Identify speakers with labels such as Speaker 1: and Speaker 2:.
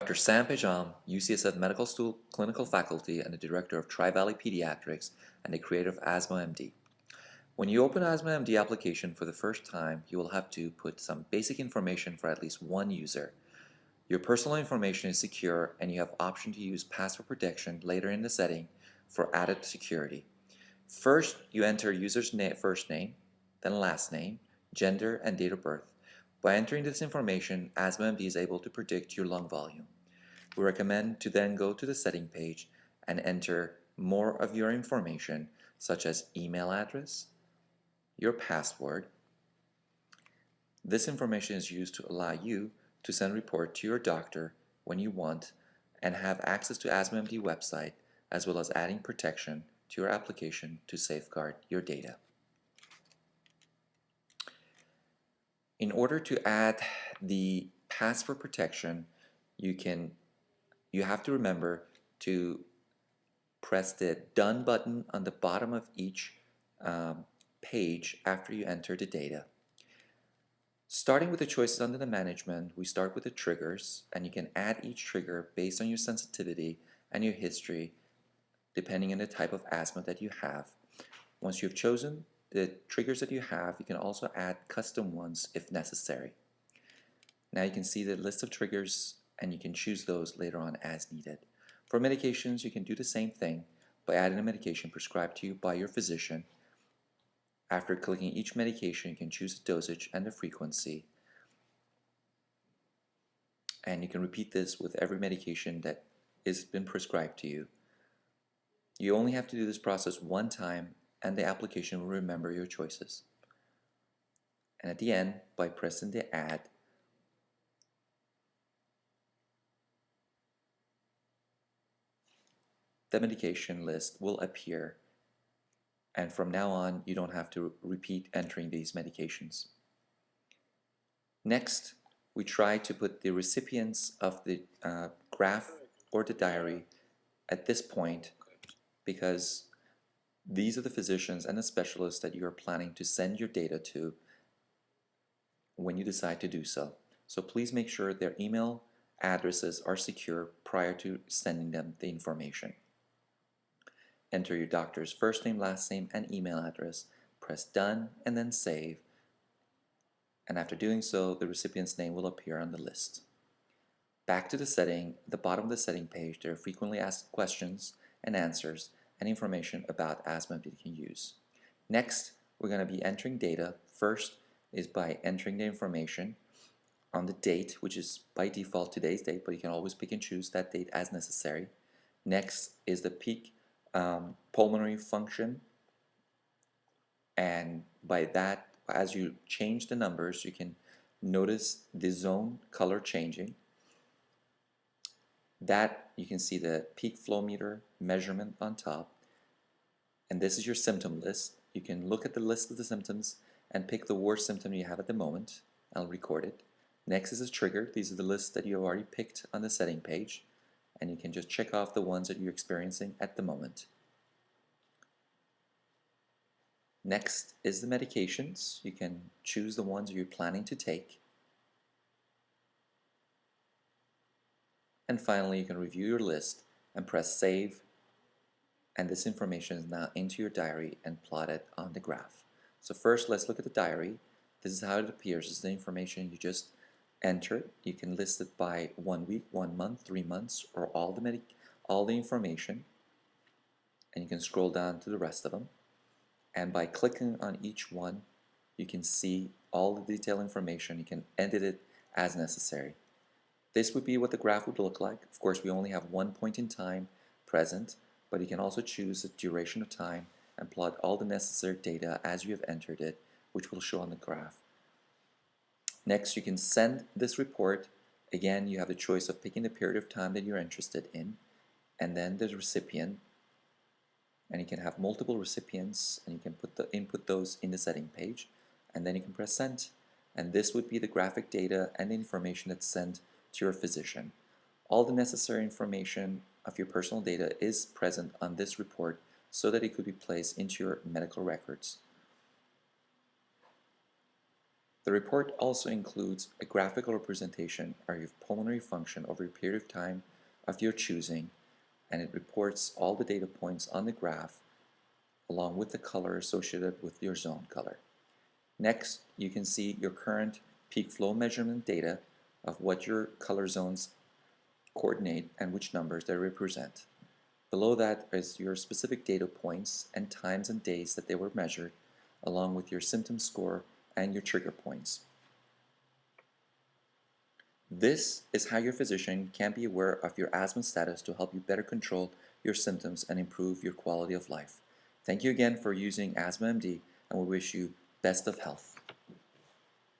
Speaker 1: Dr. Sam Pejam, UCSF Medical School Clinical Faculty and the Director of Tri-Valley Pediatrics and the creator of asthmaMD. When you open asthmaMD application for the first time, you will have to put some basic information for at least one user. Your personal information is secure and you have option to use password protection later in the setting for added security. First, you enter user's first name, then last name, gender, and date of birth. By entering this information, asthmaMD is able to predict your lung volume. We recommend to then go to the setting page and enter more of your information, such as email address, your password. This information is used to allow you to send a report to your doctor when you want and have access to asthmaMD website, as well as adding protection to your application to safeguard your data. In order to add the password protection, you have to remember to press the Done button on the bottom of each page after you enter the data. Starting with the choices under the management, we start with the triggers, and you can add each trigger based on your sensitivity and your history, depending on the type of asthma that you have. Once you've chosen the triggers that you have, you can also add custom ones if necessary. Now you can see the list of triggers and you can choose those later on as needed. For medications, you can do the same thing by adding a medication prescribed to you by your physician. After clicking each medication, you can choose the dosage and the frequency. And you can repeat this with every medication that has been prescribed to you. You only have to do this process one time and the application will remember your choices. And at the end, by pressing the Add, the medication list will appear, and from now on you don't have to repeat entering these medications. Next, we try to put the recipients of the graph or the diary at this point, because these are the physicians and the specialists that you are planning to send your data to when you decide to do so. So please make sure their email addresses are secure prior to sending them the information. Enter your doctor's first name, last name, and email address. Press Done and then Save. And after doing so, the recipient's name will appear on the list. Back to the setting, at the bottom of the setting page, there are frequently asked questions and answers and information about asthma that you can use. Next, we're going to be entering data. First is by entering the information on the date, which is by default today's date, but you can always pick and choose that date as necessary. Next is the peak pulmonary function, and by that, as you change the numbers, you can notice the zone color changing. That you can see the peak flow meter measurement on top, and this is your symptom list. You can look at the list of the symptoms and pick the worst symptom you have at the moment. I'll record it. Next is a trigger. These are the lists that you have already picked on the setting page, and you can just check off the ones that you're experiencing at the moment. Next is the medications. You can choose the ones you're planning to take. And finally, you can review your list and press Save, and this information is now into your diary and plotted on the graph. So first, let's look at the diary. This is how it appears. This is the information you just entered. You can list it by 1 week, 1 month, 3 months, or all the information, and you can scroll down to the rest of them. And by clicking on each one, you can see all the detailed information. You can edit it as necessary. This would be what the graph would look like. Of course, we only have one point in time present, but you can also choose the duration of time and plot all the necessary data as you have entered it, which will show on the graph. Next, you can send this report. Again, you have the choice of picking the period of time that you're interested in, and then the recipient. And you can have multiple recipients, and you can input those in the setting page, and then you can press Send. And this would be the graphic data and the information that's sent to your physician. All the necessary information of your personal data is present on this report so that it could be placed into your medical records. The report also includes a graphical representation of your pulmonary function over a period of time of your choosing, and it reports all the data points on the graph along with the color associated with your zone color. Next, you can see your current peak flow measurement data of what your color zones coordinate and which numbers they represent. Below that is your specific data points and times and days that they were measured, along with your symptom score and your trigger points. This is how your physician can be aware of your asthma status to help you better control your symptoms and improve your quality of life. Thank you again for using AsthmaMD, and we wish you best of health.